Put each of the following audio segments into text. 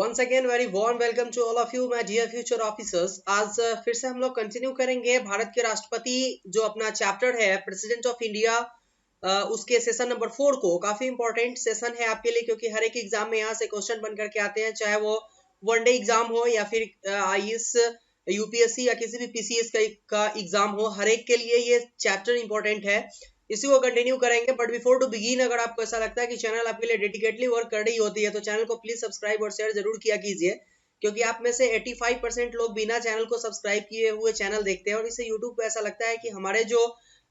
Once again very warm welcome to all of you my dear future officers. आज फिर से हम लोग कंटिन्यू करेंगे भारत के राष्ट्रपति जो अपना चैप्टर है प्रेसिडेंट ऑफ इंडिया, उसके सेशन नंबर 4 को। काफी इंपॉर्टेंट सेशन है आपके लिए क्योंकि हर एक एग्जाम में यहाँ से क्वेश्चन बन करके आते हैं, चाहे वो वनडे एग्जाम हो या फिर आईएएस, यूपीएससी या किसी भी पीसीएस का एग्जाम हो, हर एक के लिए ये चैप्टर इंपॉर्टेंट है। इसी को कंटिन्यू करेंगे। बट बिफोर टू बिगिन, अगर आपको ऐसा लगता है कि चैनल आपके लिए डेडिकेटली वर्क कर रही होती है तो चैनल को प्लीज सब्सक्राइब और शेयर जरूर किया कीजिए, क्योंकि आप में से 85% लोग बिना चैनल को सब्सक्राइब किए हुए चैनल देखते हैं और इससे यूट्यूब को ऐसा लगता है कि हमारे जो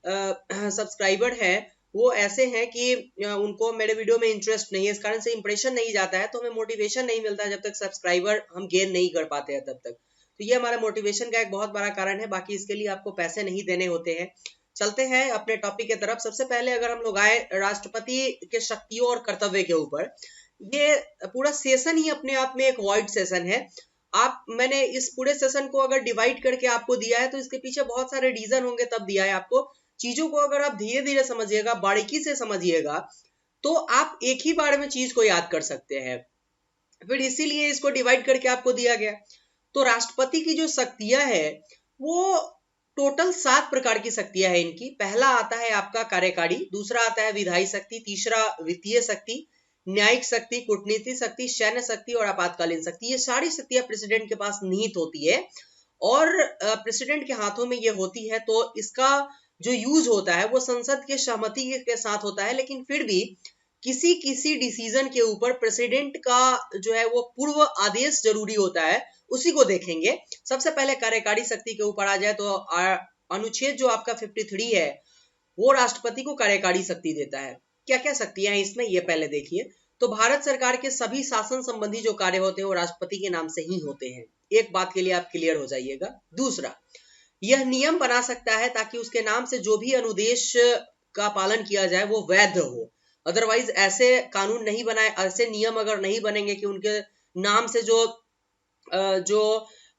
सब्सक्राइबर है वो ऐसे हैं कि उनको मेरे वीडियो में इंटरेस्ट नहीं है, इस कारण से इंप्रेशन नहीं जाता है, तो हमें मोटिवेशन नहीं मिलता जब तक सब्सक्राइबर हम गेन नहीं कर पाते हैं तब तक। तो ये हमारा मोटिवेशन का एक बहुत बड़ा कारण है, बाकी इसके लिए आपको पैसे नहीं देने होते हैं। चलते हैं अपने टॉपिक की तरफ। सबसे पहले अगर हम लोग आए राष्ट्रपति के शक्तियों और कर्तव्य के ऊपर, ये पूरा सेशन ही अपने आप में एक वाइड सेशन है। मैंने इस पूरे सेशन को अगर डिवाइड करके आपको दिया है तो इसके पीछे बहुत सारे रीजन होंगे, तब दिया है आपको। चीजों को अगर आप धीरे धीरे समझिएगा, बारीकी से समझिएगा, तो आप एक ही बार में चीज को याद कर सकते हैं। फिर इसीलिए इसको डिवाइड करके आपको दिया गया। तो राष्ट्रपति की जो शक्तियां है वो टोटल 7 प्रकार की शक्तियां है इनकी। पहला आता है आपका कार्यकारी, दूसरा आता है विधायी शक्ति, तीसरा वित्तीय शक्ति, न्यायिक शक्ति, कूटनीतिक शक्ति, सैन्य शक्ति और आपातकालीन शक्ति। ये सारी शक्तियां प्रेसिडेंट के पास निहित होती है और प्रेसिडेंट के हाथों में ये होती है। तो इसका जो यूज होता है वो संसद के सहमति के साथ होता है, लेकिन फिर भी किसी किसी डिसीजन के ऊपर प्रेसिडेंट का जो है वो पूर्व आदेश जरूरी होता है, उसी को देखेंगे। सबसे पहले कार्यकारी शक्ति के ऊपर आ जाए तो अनुच्छेद जो आपका 53 है वो राष्ट्रपति को कार्यकारी शक्ति देता है। क्या क्या शक्तियां हैं इसमें, ये पहले देखिए। तो भारत सरकार के सभी शासन संबंधी जो कार्य होते हैं वो राष्ट्रपति के नाम से ही होते हैं। एक बात के लिए आप क्लियर हो जाइएगा। दूसरा, यह नियम बना सकता है ताकि उसके नाम से जो भी अनुदेश का पालन किया जाए वो वैध हो। अदरवाइज ऐसे कानून नहीं बनाए, ऐसे नियम अगर नहीं बनेंगे कि उनके नाम से जो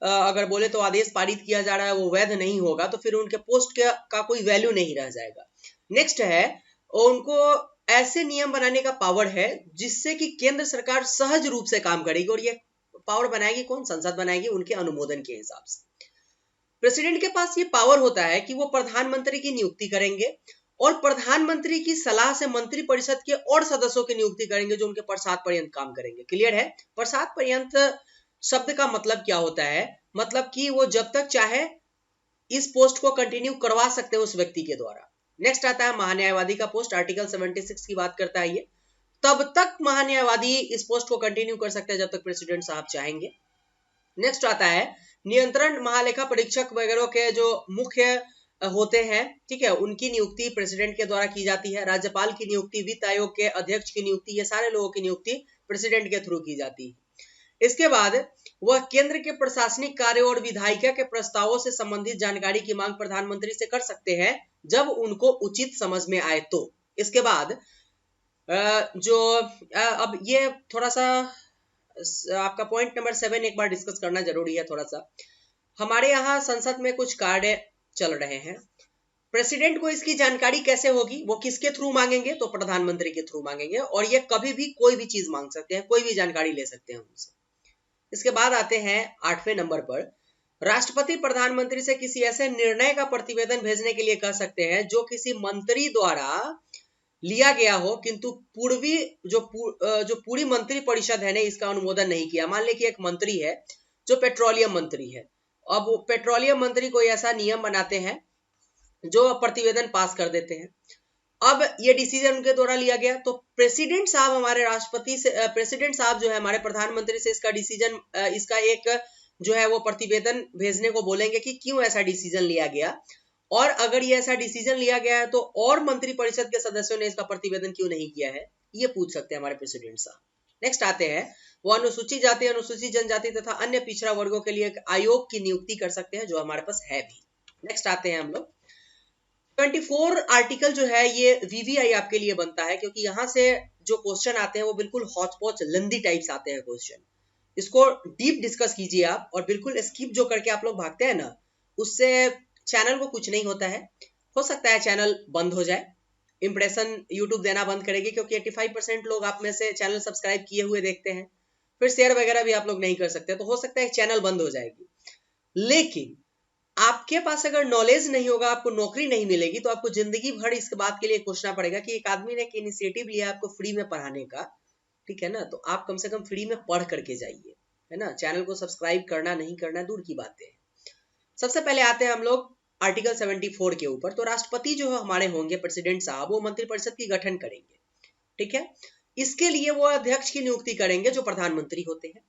अगर बोले तो आदेश पारित किया जा रहा है वो वैध नहीं होगा, तो फिर उनके पोस्ट का कोई वैल्यू नहीं रह जाएगा। नेक्स्ट है, उनको ऐसे नियम बनाने का पावर है जिससे कि केंद्र सरकार सहज रूप से काम करेगी, और ये पावर बनाएगी कौन? संसद बनाएगी, उनके अनुमोदन के हिसाब से। प्रेसिडेंट के पास ये पावर होता है कि वो प्रधानमंत्री की नियुक्ति करेंगे और प्रधानमंत्री की सलाह से मंत्री परिषद के और सदस्यों की नियुक्ति करेंगे जो उनके पश्चात पर्यंत काम करेंगे। क्लियर है? पश्चात पर्यंत शब्द का मतलब क्या होता है? मतलब कि वो जब तक चाहे इस पोस्ट को कंटिन्यू करवा सकते हैं उस व्यक्ति के द्वारा। नेक्स्ट आता है महान्यायवादी का पोस्ट। आर्टिकल 76 की बात करता है ये। तब तक महान्यायवादी इस पोस्ट को कंटिन्यू कर सकते हैं जब तक प्रेसिडेंट साहब चाहेंगे। नेक्स्ट आता है नियंत्रण, महालेखा परीक्षक वगैरह के जो मुख्य होते हैं, ठीक है, उनकी नियुक्ति प्रेसिडेंट के द्वारा की जाती है। राज्यपाल की नियुक्ति, वित्त आयोग के अध्यक्ष की नियुक्ति, ये सारे लोगों की नियुक्ति प्रेसिडेंट के थ्रू की जाती है। इसके बाद वह केंद्र के प्रशासनिक कार्यों और विधायिका के प्रस्तावों से संबंधित जानकारी की मांग प्रधानमंत्री से कर सकते हैं जब उनको उचित समझ में आए तो। इसके बाद अब ये थोड़ा सा आपका पॉइंट नंबर 7 एक बार डिस्कस करना जरूरी है थोड़ा सा। हमारे यहाँ संसद में कुछ कार्य चल रहे हैं, प्रेसिडेंट को इसकी जानकारी कैसे होगी? वो किसके थ्रू मांगेंगे? तो प्रधानमंत्री के थ्रू मांगेंगे, और ये कभी भी कोई भी चीज मांग सकते हैं, कोई भी जानकारी ले सकते हैं उनसे। इसके बाद आते हैं 8वें नंबर पर, राष्ट्रपति प्रधानमंत्री से किसी ऐसे निर्णय का प्रतिवेदन भेजने के लिए कह सकते हैं जो किसी मंत्री द्वारा लिया गया हो किंतु जो पूरी मंत्री परिषद है ने इसका अनुमोदन नहीं किया। मान लें कि एक मंत्री है जो पेट्रोलियम मंत्री है, अब वो पेट्रोलियम मंत्री कोई ऐसा नियम बनाते हैं जो प्रतिवेदन पास कर देते हैं। अब ये डिसीजन उनके द्वारा लिया गया तो प्रेसिडेंट साहब हमारे राष्ट्रपति से, प्रेसिडेंट साहब जो है हमारे प्रधानमंत्री से इसका डिसीजन, इसका एक जो है वो प्रतिवेदन भेजने को बोलेंगे कि क्यों ऐसा डिसीजन लिया गया, और अगर ये ऐसा डिसीजन लिया गया है तो और मंत्री परिषद के सदस्यों ने इसका प्रतिवेदन क्यों नहीं किया है, ये पूछ सकते हैं हमारे प्रेसिडेंट साहब। नेक्स्ट आते हैं, वो अनुसूचित जाति, अनुसूचित जनजाति तथा अन्य पिछड़ा वर्गों के लिए एक आयोग की नियुक्ति कर सकते हैं जो हमारे पास है भी। नेक्स्ट आते हैं हम लोग 24 आर्टिकल जो है ये वीवीआई आपके लिए बनता है, क्योंकि यहाँ से जो क्वेश्चन आते हैं वो बिल्कुल हॉचपॉच लेंदी टाइप्स आते हैं क्वेश्चन। इसको डीप डिस्कस कीजिए आप, और बिल्कुल स्किप जो करके आप लोग भागते हैं ना, उससे चैनल को कुछ नहीं होता है। हो सकता है चैनल बंद हो जाए, इंप्रेशन यूट्यूब देना बंद करेगी, क्योंकि 85% लोग आप में से चैनल सब्सक्राइब किए हुए देखते हैं। फिर शेयर वगैरह भी आप लोग नहीं कर सकते, तो हो सकता है चैनल बंद हो जाएगी। लेकिन आपके पास अगर नॉलेज नहीं होगा, आपको नौकरी नहीं मिलेगी, तो आपको जिंदगी भर इस बात के लिए सोचना पड़ेगा कि एक आदमी ने एक इनिशिएटिव लिया आपको फ्री में पढ़ाने का, ठीक है ना, तो आप कम से कम फ्री में पढ़ करके जाइए, है ना। चैनल को सब्सक्राइब करना नहीं करना दूर की बातें है। सबसे पहले आते हैं हम लोग आर्टिकल 74 के ऊपर। तो राष्ट्रपति जो हमारे होंगे, प्रेसिडेंट साहब, वो मंत्रिपरिषद की गठन करेंगे, ठीक है। इसके लिए वो अध्यक्ष की नियुक्ति करेंगे जो प्रधानमंत्री होते हैं।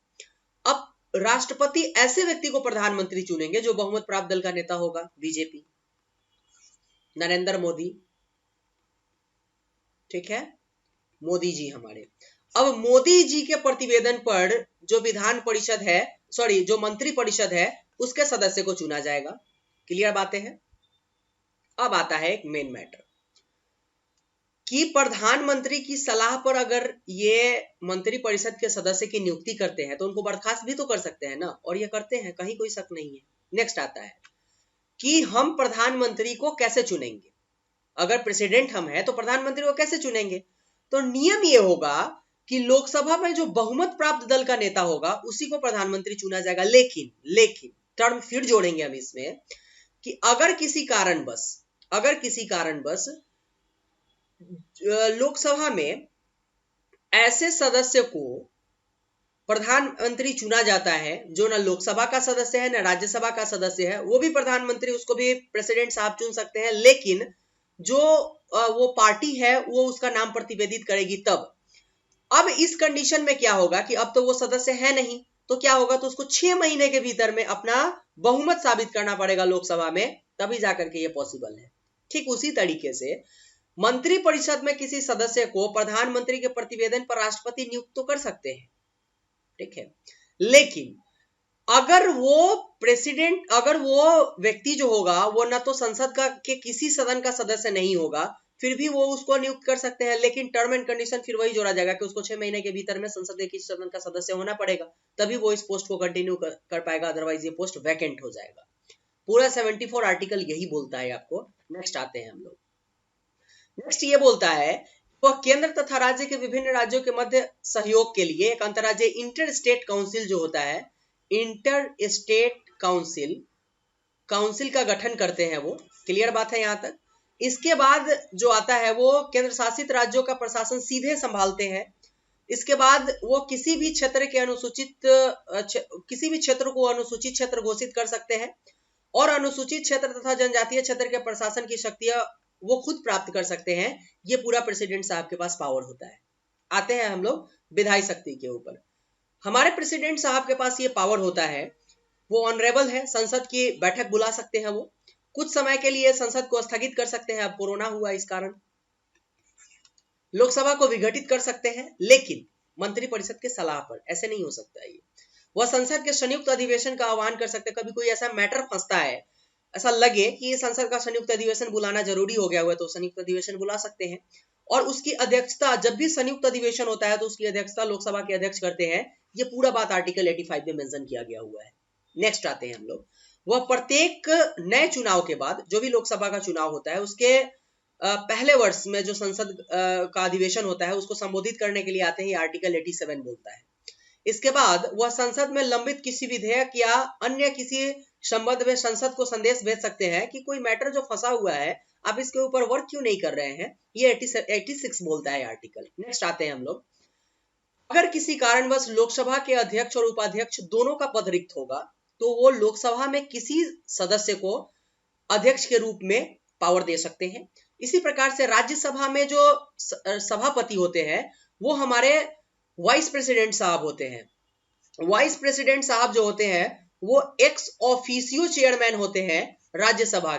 अब राष्ट्रपति ऐसे व्यक्ति को प्रधानमंत्री चुनेंगे जो बहुमत प्राप्त दल का नेता होगा, बीजेपी, नरेंद्र मोदी, ठीक है, मोदी जी हमारे। अब मोदी जी के प्रतिवेदन पर जो विधान परिषद है, जो मंत्री परिषद है, उसके सदस्य को चुना जाएगा। क्लियर बातें हैं। अब आता है एक मेन मैटर कि प्रधानमंत्री की सलाह पर अगर ये मंत्री परिषद के सदस्य की नियुक्ति करते हैं तो उनको बर्खास्त भी तो कर सकते हैं ना, और ये करते हैं, कहीं कोई शक नहीं है। नेक्स्ट आता है कि हम प्रधानमंत्री को कैसे चुनेंगे। अगर प्रेसिडेंट हम हैं तो प्रधानमंत्री को कैसे चुनेंगे। तो नियम ये होगा कि लोकसभा में जो बहुमत प्राप्त दल का नेता होगा उसी को प्रधानमंत्री चुना जाएगा। लेकिन टर्म फिर जोड़ेंगे हम इसमें कि अगर किसी कारणवश लोकसभा में ऐसे सदस्य को प्रधानमंत्री चुना जाता है जो ना लोकसभा का सदस्य है ना राज्यसभा का सदस्य है, वो भी प्रधानमंत्री, उसको भी प्रेसिडेंट साहब चुन सकते हैं, लेकिन जो वो पार्टी है वो उसका नाम प्रतिवेदित करेगी तब। अब इस कंडीशन में क्या होगा कि अब तो वो सदस्य है नहीं, तो क्या होगा, तो उसको 6 महीने के भीतर में अपना बहुमत साबित करना पड़ेगा लोकसभा में, तभी जाकर के ये पॉसिबल है। ठीक उसी तरीके से मंत्री परिषद में किसी सदस्य को प्रधानमंत्री के प्रतिवेदन पर राष्ट्रपति नियुक्त तो कर सकते हैं, ठीक है। लेकिन अगर वो व्यक्ति जो होगा वो ना तो संसद का के किसी सदन का सदस्य नहीं होगा, फिर भी वो उसको नियुक्त कर सकते हैं, लेकिन टर्म एंड कंडीशन फिर वही जोड़ा जाएगा कि उसको 6 महीने के भीतर में संसद के किसी सदन का सदस्य होना पड़ेगा, तभी वो इस पोस्ट को कंटिन्यू कर पाएगा, अदरवाइज ये पोस्ट वैकेंट हो जाएगा। पूरा 74 आर्टिकल यही बोलता है आपको। नेक्स्ट आते हैं हम लोग। नेक्स्ट ये बोलता है वह केंद्र तथा राज्य के विभिन्न राज्यों के मध्य सहयोग के लिए एक अंतर्राज्यीय इंटर स्टेट काउंसिल जो होता है, इंटर स्टेट काउंसिल का गठन करते हैं वो। क्लियर बात है यहाँ तक। इसके बाद जो आता है वो केंद्र शासित राज्यों का प्रशासन सीधे संभालते हैं। इसके बाद वो किसी भी क्षेत्र को अनुसूचित क्षेत्र घोषित कर सकते हैं और अनुसूचित क्षेत्र तथा जनजातीय क्षेत्र के प्रशासन की शक्तियां वो खुद प्राप्त कर सकते हैं। ये पूरा प्रेसिडेंट साहब के पास पावर होता है। आते हैं हम लोग विधायी शक्ति के ऊपर। हमारे प्रेसिडेंट साहब के पास ये पावर होता है, वो ऑनरेबल है, संसद की बैठक बुला सकते हैं, वो कुछ समय के लिए संसद को स्थगित कर सकते हैं, अब कोरोना हुआ इस कारण, लोकसभा को विघटित कर सकते हैं, लेकिन मंत्रिपरिषद के सलाह पर। ऐसे नहीं हो सकता ये। वह संसद के संयुक्त अधिवेशन का आह्वान कर सकते हैं। कभी कोई ऐसा मैटर फंसता है, ऐसा लगे कि संसद का संयुक्त अधिवेशन बुलाना जरूरी हो गया हुआ है, तो संयुक्त अधिवेशन बुला सकते हैं। और उसकी अध्यक्षता, जब भी संयुक्त अधिवेशन होता है तो उसकी अध्यक्षता लोकसभा के अध्यक्ष करते हैं। ये पूरा बात आर्टिकल 85 में मेंशन किया गया हुआ है। नेक्स्ट आते हैं हम लोग। वह प्रत्येक नए चुनाव के बाद, जो भी लोकसभा का चुनाव होता है उसके पहले वर्ष में जो संसद का अधिवेशन होता है उसको संबोधित करने के लिए आते हैं। आर्टिकल 87 बोलता है। इसके बाद वह संसद में लंबित किसी विधेयक या अन्य किसी संबंध में संसद को संदेश भेज सकते हैं कि कोई मैटर जो फंसा हुआ है, आप इसके ऊपर वर्क क्यों नहीं कर रहे हैं। ये 86 बोलता है आर्टिकल। नेक्स्ट आते हैं हम लोग। अगर किसी कारणवश लोकसभा के अध्यक्ष और उपाध्यक्ष दोनों का पद रिक्त होगा तो वो लोकसभा में किसी सदस्य को अध्यक्ष के रूप में पावर दे सकते हैं। इसी प्रकार से राज्यसभा में जो सभापति होते हैं वो हमारे वाइस प्रेसिडेंट साहब होते हैं। वाइस प्रेसिडेंट साहब जो होते हैं वो एक्स ऑफिशियो चेयरमैन होते हैं राज्यसभा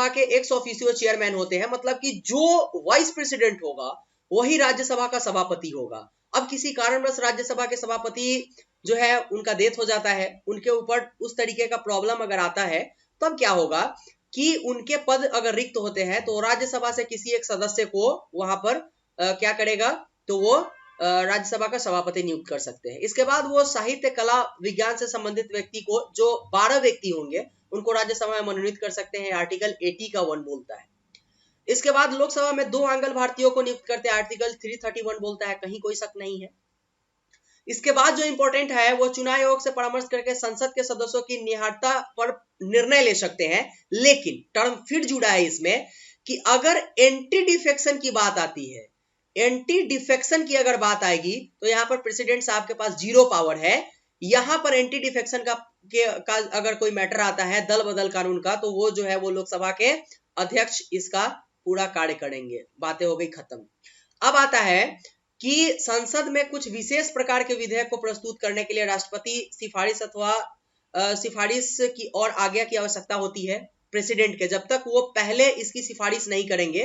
के एक्स ऑफिशियो चेयरमैन होते हैं। मतलब कि जो वाइस प्रेसिडेंट होगा वही राज्यसभा का सभापति होगा। अब किसी कारणवश राज्यसभा के सभापति जो है उनका डेथ हो जाता है, उनके ऊपर उस तरीके का प्रॉब्लम अगर आता है, तब क्या होगा कि उनके पद अगर रिक्त होते हैं तो राज्यसभा से किसी एक सदस्य को वहां पर क्या करेगा, तो वो राज्यसभा का सभापति नियुक्त कर सकते हैं। इसके बाद वो साहित्य, कला, विज्ञान से संबंधित व्यक्ति को, जो 12 व्यक्ति होंगे, उनको राज्यसभा में मनोनीत कर सकते हैं। आर्टिकल 80 का 1 बोलता है। इसके बाद लोकसभा में 2 आंग्ल भारतीयों को नियुक्त करते हैं। आर्टिकल 331 बोलता है। कहीं कोई शक नहीं है। इसके बाद जो इंपॉर्टेंट है वो चुनाव आयोग से परामर्श करके संसद के सदस्यों की निहारता पर निर्णय ले सकते हैं। लेकिन टर्म फिर जुड़ा है इसमें कि अगर एंटी डिफेक्शन की बात आती है, एंटी डिफेक्शन की अगर बात आएगी तो यहां पर प्रेसिडेंट साहब के पास जीरो पावर है। यहां पर एंटी डिफेक्शन का अगर कोई मैटर आता है दल बदल कानून का, तो वो जो है वो लोकसभा के अध्यक्ष इसका पूरा कार्य करेंगे। बातें हो गई खत्म। अब आता है कि संसद में कुछ विशेष प्रकार के विधेयक को प्रस्तुत करने के लिए राष्ट्रपति सिफारिश अथवा सिफारिश की और आज्ञा की आवश्यकता होती है प्रेसिडेंट के। जब तक वो पहले इसकी सिफारिश नहीं करेंगे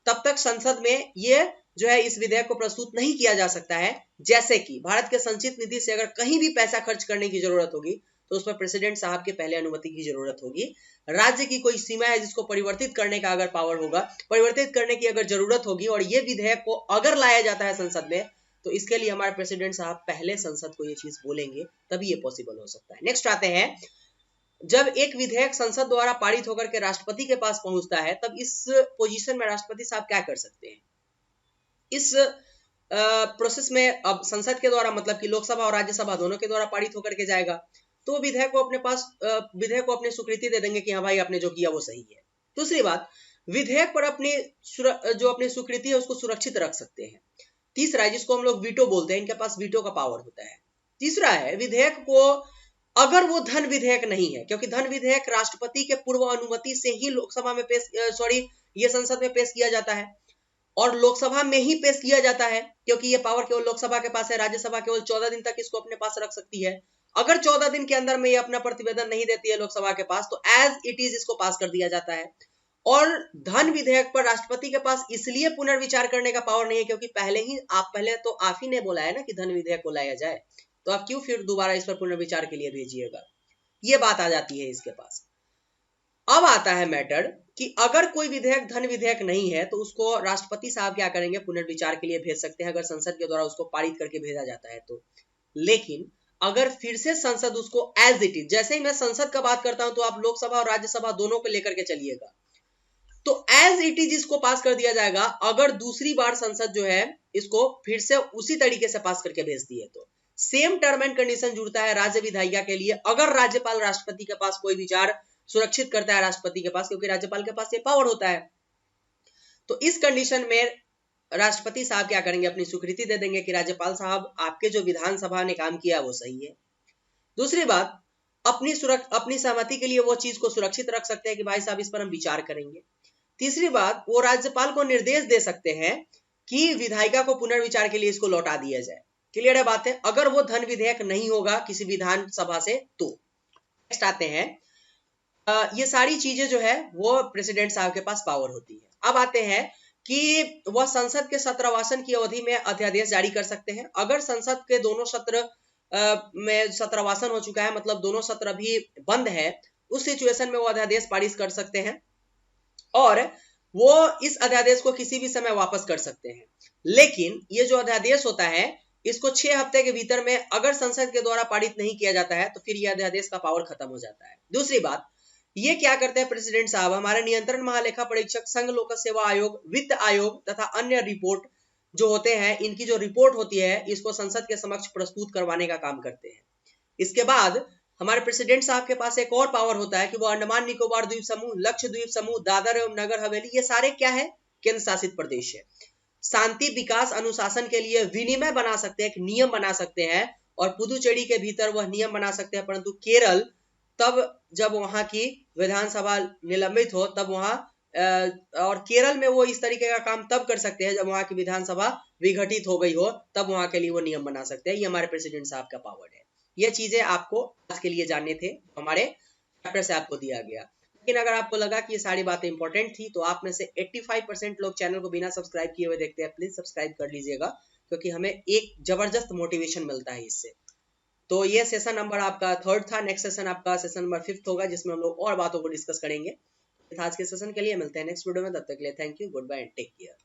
तब तक संसद में ये जो है इस विधेयक को प्रस्तुत नहीं किया जा सकता है। जैसे कि भारत के संचित निधि से अगर कहीं भी पैसा खर्च करने की जरूरत होगी तो उस पर प्रेसिडेंट साहब के पहले अनुमति की जरूरत होगी। राज्य की कोई सीमा है जिसको परिवर्तित करने का अगर पावर होगा, परिवर्तित करने की अगर जरूरत होगी और ये विधेयक को अगर लाया जाता है संसद में, तो इसके लिए हमारे प्रेसिडेंट साहब पहले संसद को ये चीज बोलेंगे, तभी ये पॉसिबल हो सकता है। नेक्स्ट आते हैं, जब एक विधेयक संसद द्वारा पारित होकर के राष्ट्रपति के पास पहुंचता है तब इस पोजीशन में राष्ट्रपति साहब क्या कर सकते हैं। इस प्रोसेस में अब संसद के द्वारा मतलब कि लोकसभा और राज्यसभा दोनों के द्वारा पारित होकर के जाएगा, तो विधेयक को अपने पास विधेयक को अपनी स्वीकृति दे देंगे कि हाँ भाई आपने जो किया वो सही है। दूसरी बात, विधेयक पर अपनी जो अपनी स्वीकृति है उसको सुरक्षित रख सकते हैं। तीसरा है जिसको हम लोग वीटो बोलते हैं, इनके पास वीटो का पावर होता है। तीसरा है विधेयक को अगर वो धन विधेयक नहीं है, क्योंकि धन विधेयक राष्ट्रपति के पूर्व अनुमति से ही लोकसभा में ये संसद में पेश किया जाता है और लोकसभा में ही पेश किया जाता है, क्योंकि ये पावर केवल लोकसभा के पास है। राज्यसभा केवल 14 दिन तक इसको अपने पास रख सकती है। अगर 14 दिन के अंदर में ये अपना प्रतिवेदन नहीं देती है लोकसभा के पास तो एज इट इज इसको पास कर दिया जाता है। और धन विधेयक पर राष्ट्रपति के पास इसलिए पुनर्विचार करने का पावर नहीं है क्योंकि पहले तो आप ही ने बोला है ना कि धन विधेयक को लाया जाए, तो आप क्यों फिर दोबारा इस पर पुनर्विचार के लिए भेजिएगा। ये बात आ जाती है इसके पास। अब आता है मैटर कि अगर कोई विधेयक धन विधेयक नहीं है तो उसको राष्ट्रपति साहब क्या करेंगे, पुनर्विचार के लिए भेज सकते हैं अगर संसद के द्वारा उसको पारित करके भेजा जाता है तो। लेकिन अगर फिर से संसद उसको एज इट इज, जैसे ही मैं संसद का बात करता हूं तो आप लोकसभा और राज्यसभा दोनों को लेकर के चलिएगा, तो एज इट इज इसको पास कर दिया जाएगा। अगर दूसरी बार संसद जो है इसको फिर से उसी तरीके से पास करके भेज दिए तो सेम टर्म एंड कंडीशन जुड़ता है राज्य विधायिका के लिए। अगर राज्यपाल राष्ट्रपति के पास कोई विचार सुरक्षित करता है राष्ट्रपति के पास, क्योंकि राज्यपाल के पास ये पावर होता है, तो इस कंडीशन में राष्ट्रपति साहब क्या करेंगे, अपनी स्वीकृति दे देंगे कि राज्यपाल साहब आपके जो विधानसभा ने काम किया वो सही है। दूसरी बात, अपनी सहमति के लिए वो चीज को सुरक्षित रख सकते हैं कि भाई साहब इस पर हम विचार करेंगे। तीसरी बात, वो राज्यपाल को निर्देश दे सकते हैं कि विधायिका को पुनर्विचार के लिए इसको लौटा दिया जाए। क्लियर है बात है, अगर वो धन विधेयक नहीं होगा किसी विधानसभा से तो। नेक्स्ट आते हैं, ये सारी चीजें जो है वो प्रेसिडेंट साहब के पास पावर होती है। अब आते हैं कि वह संसद के सत्रवासन की अवधि में अध्यादेश जारी कर सकते हैं। अगर संसद के दोनों सत्र में सत्रवासन हो चुका है, मतलब दोनों सत्र भी बंद है, उस सिचुएशन में वो अध्यादेश पारित कर सकते हैं और वो इस अध्यादेश को किसी भी समय वापस कर सकते हैं। लेकिन ये जो अध्यादेश होता है इसको 6 हफ्ते के भीतर में अगर संसद के द्वारा पारित नहीं किया जाता है तो फिर यह अध्यादेश का पावर खत्म हो जाता है। दूसरी बात, ये क्या करते हैं प्रेसिडेंट साहब, हमारे नियंत्रण महालेखा परीक्षक, संघ लोक सेवा आयोग, वित्त आयोग तथा अन्य रिपोर्ट जो होते हैं, इनकी जो रिपोर्ट होती है इसको संसद के समक्ष प्रस्तुत करवाने का काम करते हैं। इसके बाद हमारे प्रेसिडेंट साहब के पास एक और पावर होता है कि वो अंडमान निकोबार द्वीप समूह, लक्षद्वीप समूह, दादर एवं नगर हवेली, ये सारे क्या है, केंद्र शासित प्रदेश है, शांति विकास अनुशासन के लिए विनिमय बना सकते हैं, एक नियम बना सकते हैं और पुदुचेरी के भीतर वह नियम बना सकते हैं। परंतु केरल तब जब वहां की विधानसभा निलंबित हो तब वहां और केरल में वो इस तरीके का काम तब कर सकते हैं जब वहां की विधानसभा विघटित हो गई हो, तब वहां के लिए वो नियम बना सकते हैं। ये हमारे प्रेसिडेंट साहब का पावर है। ये चीजें आपको आज के लिए जानने थे, हमारे चैप्टर से आपको दिया गया। लेकिन अगर आपको लगा कि ये सारी बातें इंपॉर्टेंट थी तो आप में से 85% लोग चैनल को बिना सब्सक्राइब किए हुए देखते हैं, प्लीज सब्सक्राइब कर लीजिएगा क्योंकि हमें एक जबरदस्त मोटिवेशन मिलता है इससे। तो ये सेशन नंबर आपका 3rd था, नेक्स्ट सेशन आपका सेशन नंबर 5th होगा जिसमें हम लोग और बातों को डिस्कस करेंगे। आज के सेशन के लिए मिलते हैं नेक्स्ट वीडियो में, तब तक के लिए thank you, goodbye and take care.